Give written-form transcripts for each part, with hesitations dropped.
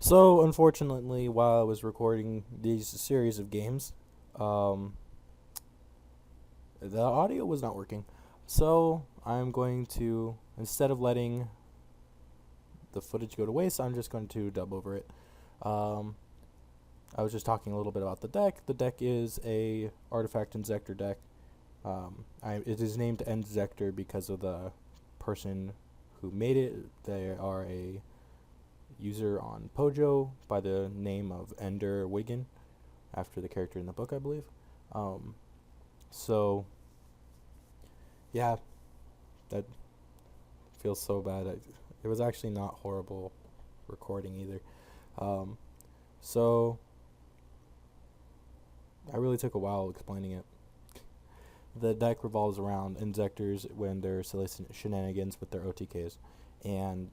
So, unfortunately, while I was recording these series of games, um, the audio was not working. So, I'm going to, instead of letting the footage go to waste, I'm just going to dub over it. Um, I was just talking a little bit about the deck. The deck is a artifact Inzektor deck. It is named Inzektor because of the person who made it. They are a user on Pojo by the name of Ender Wigan, after the character in the book, I believe. Um, so, yeah, that feels so bad. It was actually not horrible recording either. Um, so, I really took a while explaining it. The deck revolves around Inzektors when they're silly shenanigans with their OTKs, and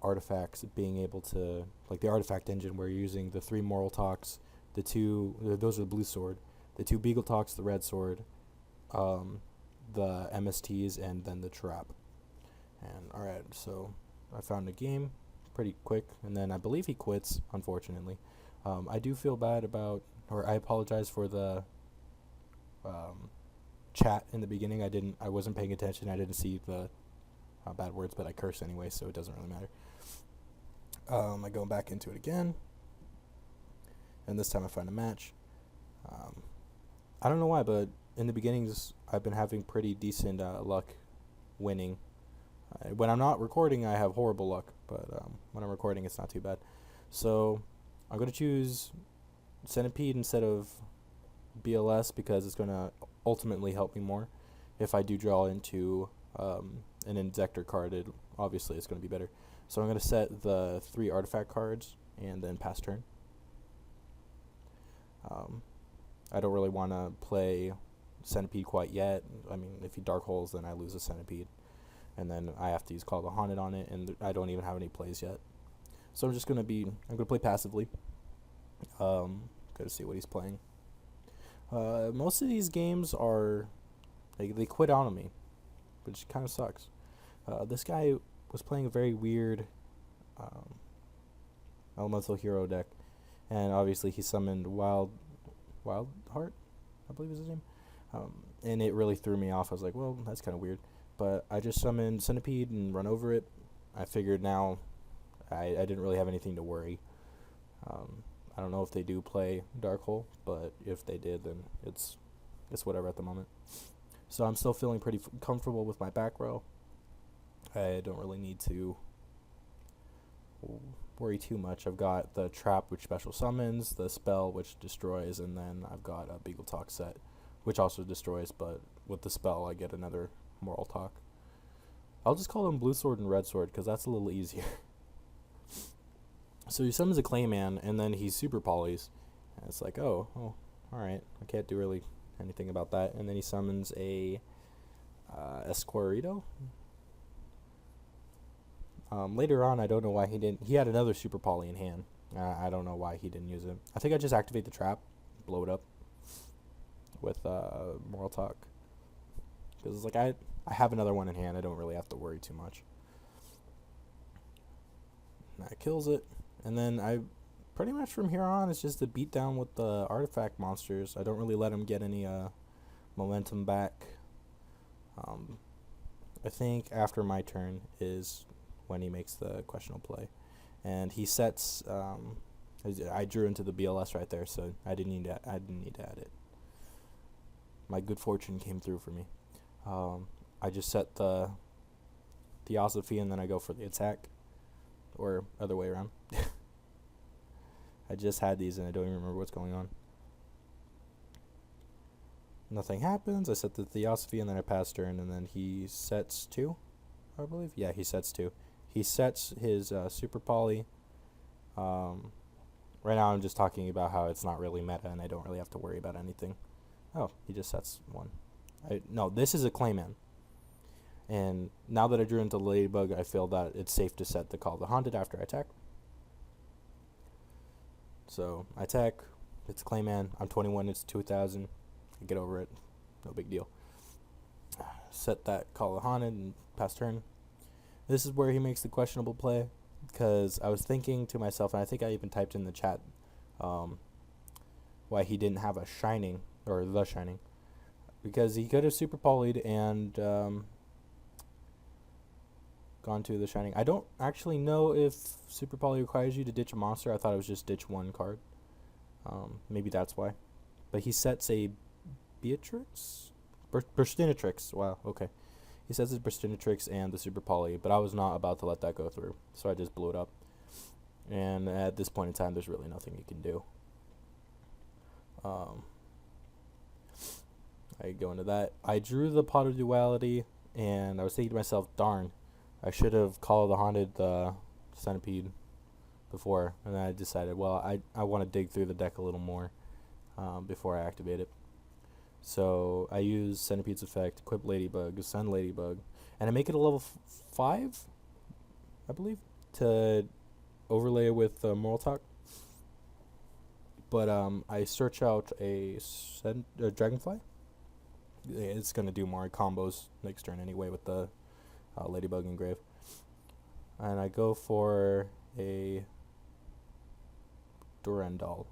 artifacts being able to, like the artifact engine, where you're using the 3 Moral Talks, those are the blue sword, the 2 Beagle Talks, the red sword, um, the MSTs, and then the trap. And alright, so I found a game pretty quick, and then I believe he quits, unfortunately. I do feel bad about, or I apologize for the chat in the beginning. I wasn't paying attention. I didn't see the bad words, but I curse anyway, so it doesn't really matter. I go back into it again, and this time I find a match. I don't know why, but in the beginnings, I've been having pretty decent luck winning. When I'm not recording, I have horrible luck, but when I'm recording, it's not too bad. So I'm going to choose Centipede instead of BLS because it's going to ultimately help me more. If I do draw into an Inzektor card, obviously it's going to be better. So I'm going to set the 3 artifact cards and then pass turn. I don't really want to play Centipede quite yet. I mean, if he Dark Holes, then I lose a Centipede. And then I have to use Call the Haunted on it, and I don't even have any plays yet. So I'm going to play passively. Got to see what he's playing. Most of these games are, they quit on me, which kind of sucks. This guy was playing a very weird elemental hero deck, and obviously he summoned Wildheart, I believe is his name, and it really threw me off. I was like, well, that's kind of weird, but I just summoned Centipede and run over it. I figured now I didn't really have anything to worry. I don't know if they do play Dark Hole, but if they did, then it's whatever at the moment. So I'm still feeling pretty comfortable with my back row. I don't really need to worry too much. I've got the trap, which special summons, the spell, which destroys, and then I've got a Beagle Talk set, which also destroys, but with the spell I get another Moral Talk. I'll just call them Blue Sword and Red Sword because that's a little easier. So he summons a Clayman, and then he super polys. And it's like, oh, alright. I can't do really anything about that. And then he summons a Esquirito. Later on, I don't know why he didn't. He had another super poly in hand. I don't know why he didn't use it. I think I just activate the trap, blow it up with Moral Talk. Because it's like I have another one in hand. I don't really have to worry too much. And that kills it. And then I pretty much from here on, it's just a beat down with the artifact monsters. I don't really let him get any momentum back. I think after my turn is when he makes the questionable play. And he sets, I drew into the BLS right there, so I didn't need to add it. My good fortune came through for me. I just set the Theosophy, and then I go for the attack. Or other way around. I just had these and I don't even remember what's going on. Nothing happens. I set the Theosophy and then I pass turn, and then he sets 2, I believe. Yeah, he sets 2. He sets his super poly. Right now I'm just talking about how it's not really meta and I don't really have to worry about anything. Oh, he just sets 1. No, this is a Clayman. And now that I drew into Ladybug, I feel that it's safe to set the Call the Haunted after I attack. So I attack, it's Clayman, I'm 21, it's 2,000, I get over it, no big deal. Set that Call the Haunted and pass turn. This is where he makes the questionable play. because I was thinking to myself, and I think I even typed in the chat, why he didn't have a Shining, or the Shining, because he could have super polyed and gone to the Shining. I don't actually know if super poly requires you to ditch a monster. I thought it was just ditch one card. Maybe that's why. But he sets a Beatrix? Burstinatrix. Wow, okay. He sets his Burstinatrix and the super poly, but I was not about to let that go through, so I just blew it up. And at this point in time, there's really nothing you can do. I go into that. I drew the Pot of Duality, and I was thinking to myself, darn, I should have called the Haunted Centipede before. And then I decided, well, I want to dig through the deck a little more before I activate it. So I use Centipede's effect, equip Ladybug, send Ladybug, and I make it a level 5, I believe, to overlay it with Moral Talk. But I search out a Dragonfly. It's going to do more combos next turn anyway with the Ladybug Engrave. And I go for a Durandal,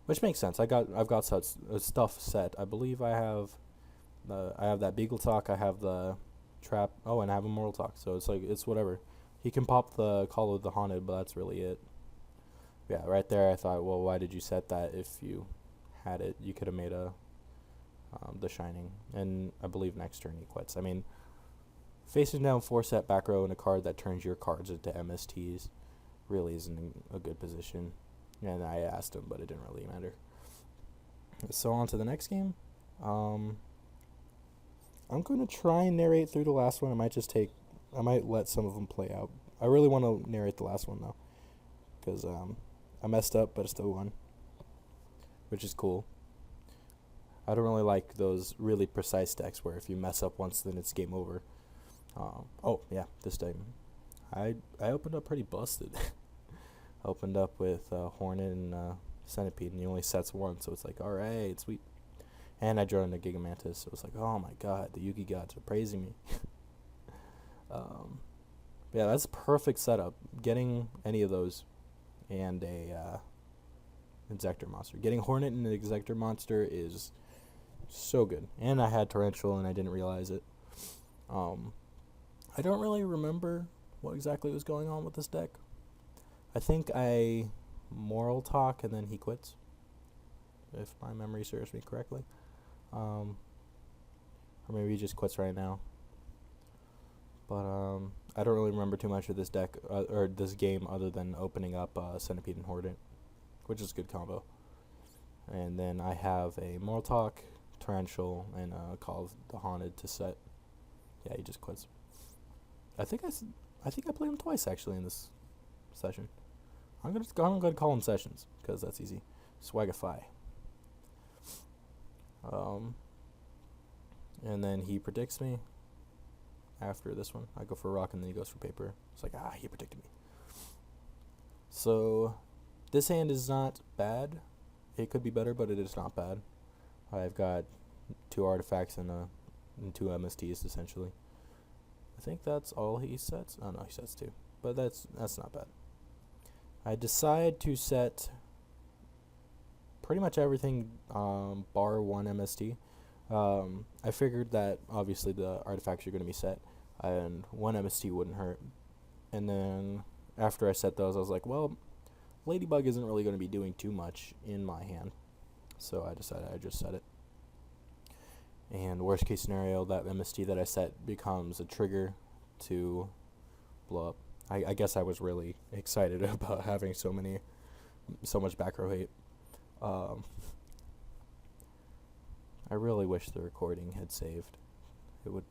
which makes sense. I've got such stuff set. I believe I have that Beagle Talk. I have the Trap. Oh, and I have a Moral Talk. So it's like it's whatever. He can pop the Call of the Haunted, but that's really it. Yeah, right there. I thought, well, why did you set that if you had it? You could have made a the Shining, and I believe next turn he quits. I mean, facing down 4 set back row and a card that turns your cards into MSTs really isn't in a good position. And I asked him, but it didn't really matter. So on to the next game. I'm going to try and narrate through the last one. I might let some of them play out. I really want to narrate the last one though, because I messed up, but I still won, which is cool. I don't really like those really precise decks where if you mess up once, then it's game over. Oh yeah, this time I opened up pretty busted. I opened up with Hornet and Centipede, and he only sets 1, so it's like, alright, sweet. And I drew in the Gigamantis, so it's like, oh my god, the Yugi gods are praising me. Yeah, that's a perfect setup. Getting any of those and a Inzektor monster. Getting Hornet and an Inzektor monster is so good. And I had Torrential and I didn't realize it. I don't really remember what exactly was going on with this deck. I think I Moral Talk and then he quits, if my memory serves me correctly. Or maybe he just quits right now. But I don't really remember too much of this deck or this game other than opening up Centipede and Hornet, which is a good combo. And then I have a Moral Talk, Torrential, and Call of the Haunted to set. Yeah, he just quits. I think I played him twice actually in this session. I'm gonna call him Sessions because that's easy. Swagify. And then he predicts me. After this one, I go for rock and then he goes for paper. It's like, he predicted me. So this hand is not bad. It could be better, but it is not bad. I've got 2 artifacts and 2 MSTs essentially. I think that's all he sets. Oh no, he sets 2, but that's not bad. I decide to set pretty much everything bar 1 MST. I figured that obviously the artifacts are going to be set, and 1 MST wouldn't hurt. And then after I set those, I was like, well, Ladybug isn't really going to be doing too much in my hand, so I decided I just set it. And worst case scenario, that MST that I set becomes a trigger to blow up. I guess I was really excited about having so much back row hate. I really wish the recording had saved. It would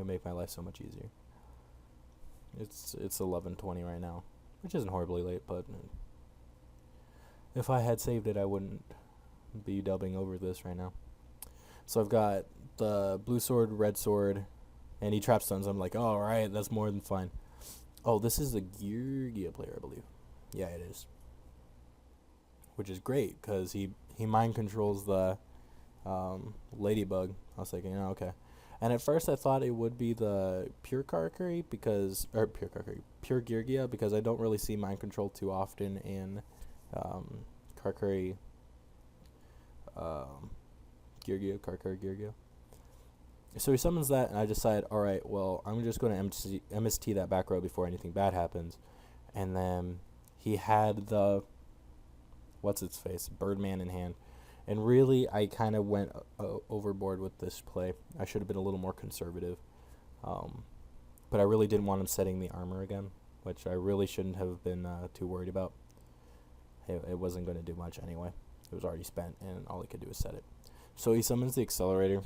make my life so much easier. It's 11:20 right now, which isn't horribly late, but if I had saved it, I wouldn't be dubbing over this right now. So I've got the blue sword, red sword, and he trap stuns. I'm like, all right, that's more than fine. Oh, this is the Geargia player, I believe. Yeah, it is. Which is great because he mind controls the Ladybug. I was thinking, okay. And at first I thought it would be the pure Karakuri pure Geargia, because I don't really see mind control too often in Karakuri Karakuri Geargia. So he summons that, and I decide, alright, well, I'm just going to MST that back row before anything bad happens. And then he had the, Birdman in hand. And really, I kind of went overboard with this play. I should have been a little more conservative. But I really didn't want him setting the armor again, which I really shouldn't have been too worried about. It wasn't going to do much anyway. It was already spent, and all he could do was set it. So he summons the accelerator,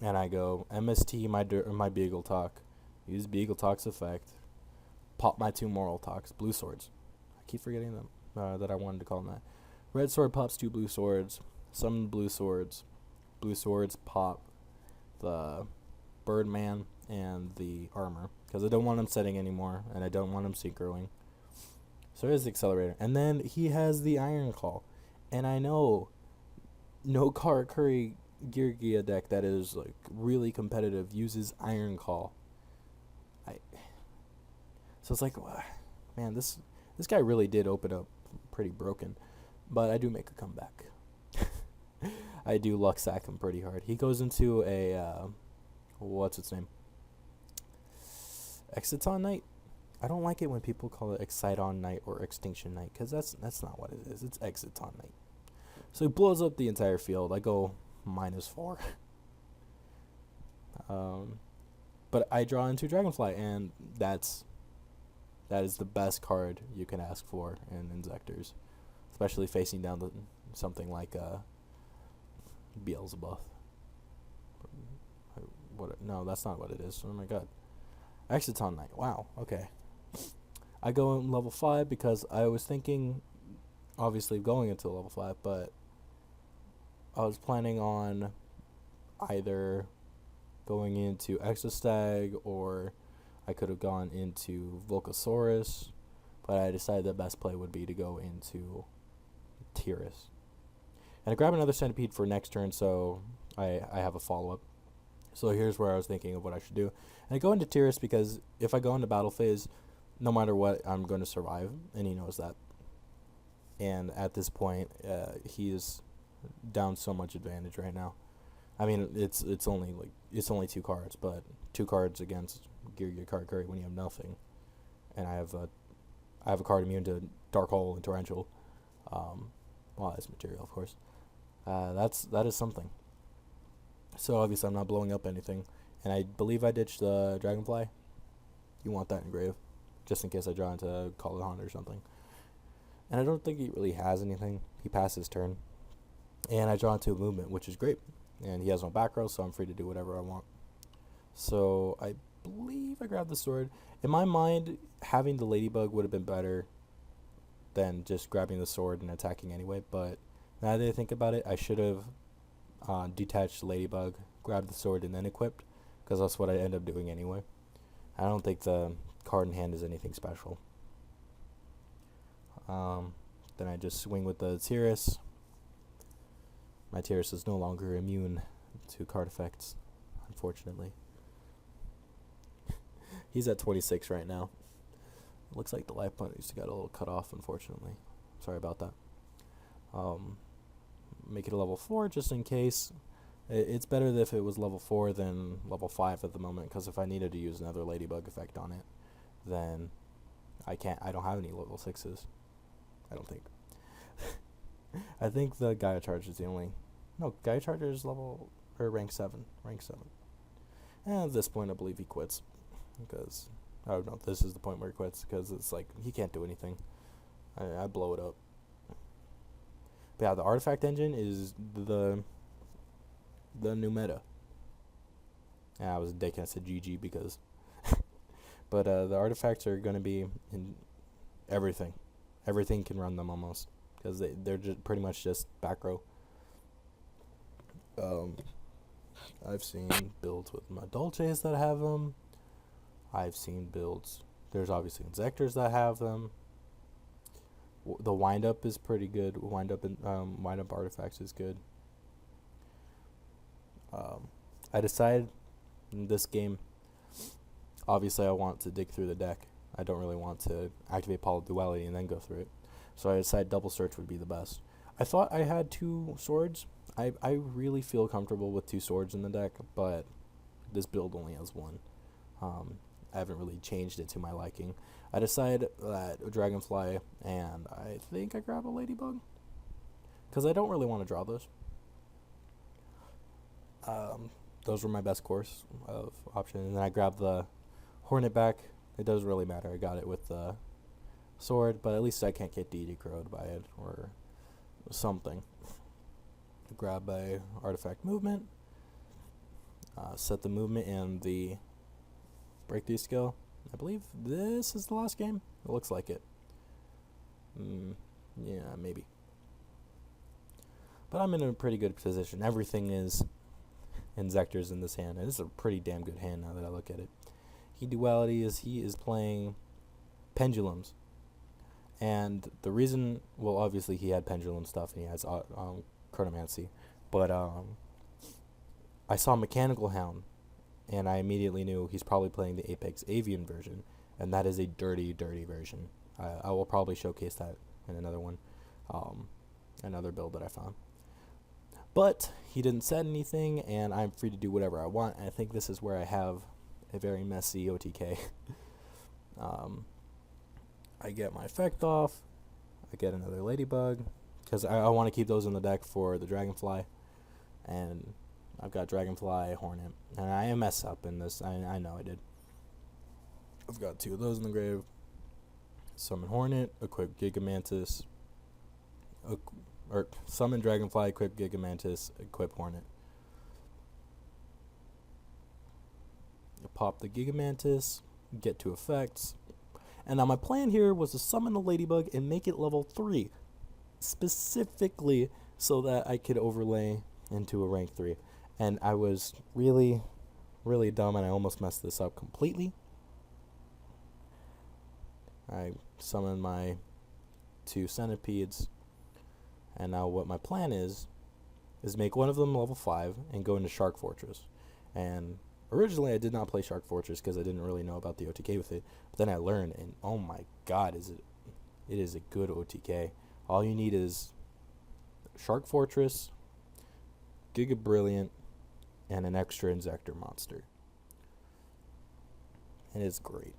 and I go, MST my Beagle Talk. Use Beagle Talk's effect. Pop my 2 Moral Talks. Blue swords. I keep forgetting them, that I wanted to call them that. Red sword pops 2 blue swords. Summon blue swords. Blue swords pop the Birdman and the armor, because I don't want him setting anymore, and I don't want him synchroing. So here's the accelerator. And then he has the Iron Claw. And I know no Karakuri Geargia deck that is like really competitive uses Iron Claw. So it's like, man, this guy really did open up pretty broken. But I do make a comeback. I do luck sack him pretty hard. He goes into a, what's its name? Exciton Knight. I don't like it when people call it Exciton Knight or Extinction Knight, because that's not what it is. It's Exciton Knight. So he blows up the entire field. I go -4. But I draw into Dragonfly, and that is the best card you can ask for in Inzektors, especially facing down something like Beelzebub. No, that's not what it is. Oh my god. Exciton Knight. Wow. Okay. I go in level 5 because I was thinking, obviously, going into level 5, but I was planning on either going into Exostag, or I could have gone into Volcasaurus, but I decided the best play would be to go into Tyrus. And I grab another Centipede for next turn, so I have a follow-up. So here's where I was thinking of what I should do. And I go into Tyrus because if I go into battle phase, no matter what, I'm going to survive, and he knows that. And at this point, he is down so much advantage right now. I mean, it's only 2 cards, but 2 cards against Geargia Karakuri when you have nothing. And I have a card immune to Dark Hole and Torrential. Well, that's material, of course. That is something. So obviously I'm not blowing up anything, and I believe I ditched the Dragonfly. You want that engrave, just in case I draw into Call of Hunt or something. And I don't think he really has anything. He passed his turn, and I draw into a movement, which is great. And he has no back row, so I'm free to do whatever I want. So I believe I grabbed the sword. In my mind, having the Ladybug would have been better than just grabbing the sword and attacking anyway. But now that I think about it, I should have detached the Ladybug, grabbed the sword, and then equipped, because that's what I end up doing anyway. I don't think the card in hand is anything special. Then I just swing with the Tyrus. My Tyrus is no longer immune to card effects, unfortunately. He's at 26 right now. Looks like the life points got a little cut off, unfortunately. Sorry about that. Make it a level 4 just in case. It's better if it was level 4 than level 5 at the moment, because if I needed to use another Ladybug effect on it, then I don't have any level 6s. I don't think. I think the Gaia Charge is the only... No, Gaia Charger is rank 7. And at this point, I believe he quits. Because, I don't know, this is the point where he quits, because it's like, he can't do anything. I blow it up. But yeah, the artifact engine is the new meta. Yeah, I was a dick and I said GG because... But the artifacts are going to be in everything. Everything can run them almost, because they're just pretty much just back row. I've seen builds with my Dolces that have them. I've seen builds. There's obviously Inzektors that have them. The wind-up is pretty good. Wind-up artifacts is good. I decided in this game, obviously I want to dig through the deck. I don't really want to activate Poly Duality and then go through it. So I decided double search would be the best. I thought I had 2 swords. I really feel comfortable with 2 swords in the deck, but this build only has 1. I haven't really changed it to my liking. I decided that a Dragonfly, and I think I grab a Ladybug, because I don't really want to draw those. Those were my best course of options. And then I grabbed the Hornet back. It doesn't really matter. I got it with the sword, but at least I can't get DD crowed by it or something. Grab a artifact movement. Set the movement and the break these skill. I believe this is the last game. It looks like it. Yeah, maybe. But I'm in a pretty good position. Everything is Inzektors in this hand. And this is a pretty damn good hand now that I look at it. Duality is he is playing pendulums. And the reason, well, obviously he had pendulum stuff and he has chronomancy. But I saw Mechanical Hound, and I immediately knew he's probably playing the Apex Avian version, and that is a dirty, dirty version. I will probably showcase that in another one, another build that I found. But he didn't set anything, and I'm free to do whatever I want. And I think this is where I have a very messy OTK. I get my effect off. I get another Ladybug, because I want to keep those in the deck for the Dragonfly. And I've got Dragonfly, Hornet, and I mess up in this. I know I did. I've got 2 of those in the grave. Summon Hornet, equip Gigamantis, or summon Dragonfly, equip Gigamantis, equip Hornet. Pop the Gigamantis, get 2 effects. And now my plan here was to summon the Ladybug and make it level 3. Specifically so that I could overlay into a rank 3. And I was really, really dumb, and I almost messed this up completely. I summoned my 2 centipedes, and now what my plan is make one of them level 5 and go into Shark Fortress. And originally I did not play Shark Fortress because I didn't really know about the OTK with it, but then I learned, and oh my god, it is a good OTK. All you need is Shark Fortress, Giga Brilliant, and an extra Inzektor monster. And it's great.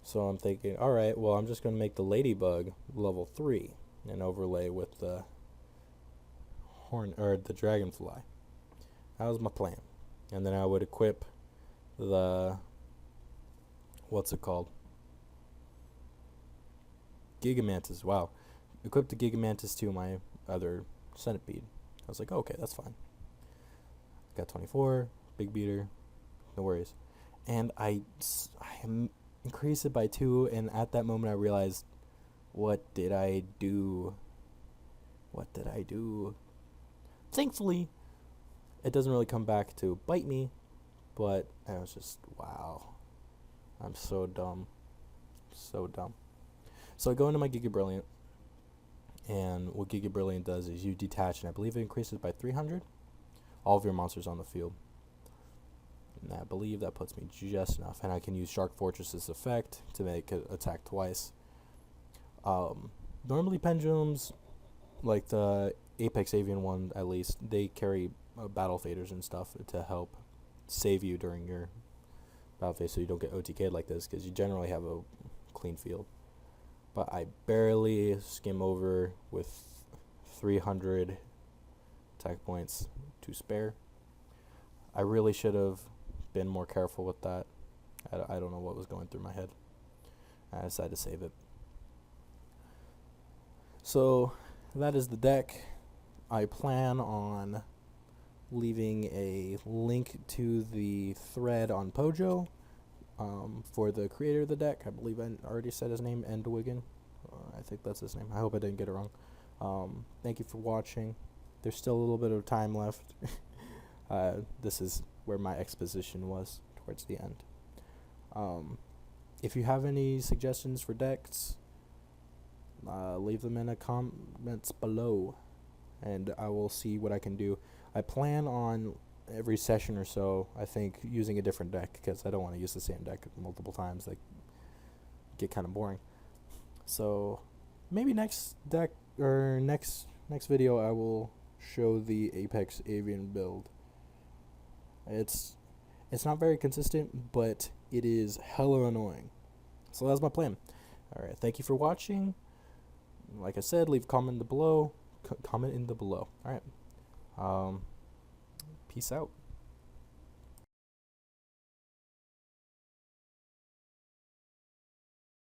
So I'm thinking, alright, well, I'm just going to make the Ladybug level 3 and overlay with the the Dragonfly. That was my plan. And then I would equip the, what's it called? Gigamantis. Wow. Equip the Gigamantis to my other centipede. I was like, okay, that's fine. Got 24, big beater, no worries. And I increased it by 2, and at that moment I realized, what did I do? What did I do? Thankfully, it doesn't really come back to bite me, but I was just, wow. I'm so dumb. So dumb. So I go into my Giga Brilliant, and what Giga Brilliant does is you detach, and I believe it increases by 300 all of your monsters on the field. And I believe that puts me just enough, and I can use Shark Fortress's effect to make it attack twice. Normally pendulums, like the Apex Avian one at least, they carry battle faders and stuff to help save you during your battle phase so you don't get OTK'd like this, because you generally have a clean field. But I barely skim over with 300 attack points to spare. I really should have been more careful with that. I don't know what was going through my head. I decided to save it. So that is the deck. I plan on leaving a link to the thread on Pojo for the creator of the deck. I believe I already said his name, Endwigan. I think that's his name. I hope I didn't get it wrong. Thank you for watching. There's still a little bit of time left. This is where my exposition was towards the end. If you have any suggestions for decks, leave them in the comments below, and I will see what I can do. I plan on every session or so, I think, using a different deck, because I don't want to use the same deck multiple times. Like, get kind of boring. So maybe next deck or next video I will show the Apex Avian build. It's not very consistent, but it is hella annoying. So that's my plan. Alright, thank you for watching. Like I said, leave a comment in the below. Comment in the below. Alright. Peace out.